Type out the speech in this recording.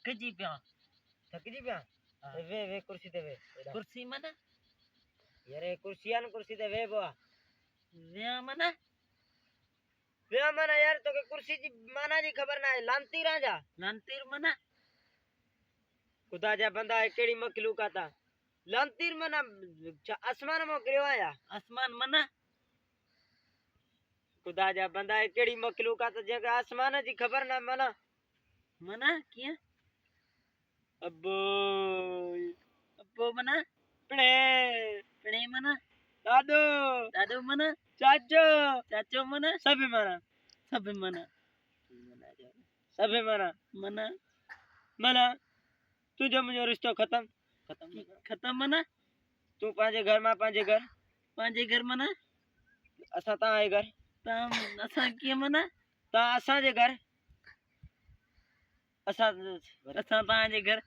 थकजी पिया हाँ। वे कुर्सी ते वे कुर्सी मना यार कुर्सियान कुर्सी ते वे बुआ वे मना यार तो के कुर्सी जी माना जी खबर ना है लांती राजा लांतीर मना खुदा जा बंदा है केड़ी मखलूक आता लांतीर मना आसमान में गिरयो आया आसमान मना खुदा जा बंदा है केड़ी मखलूक आता जगह आसमान जी खबर ना मना मना किया अब्बो अब्बो मना पणे पणे मना दादो दादो मना चाचो चाचो मना सब मना सब मना सब मना मना तुझो मुझो रिश्तो खत्म खत्म मना तू पांजे घर मना असा ता आए घर तम असा किया मना ता असा जे घर असा असा ताजे घर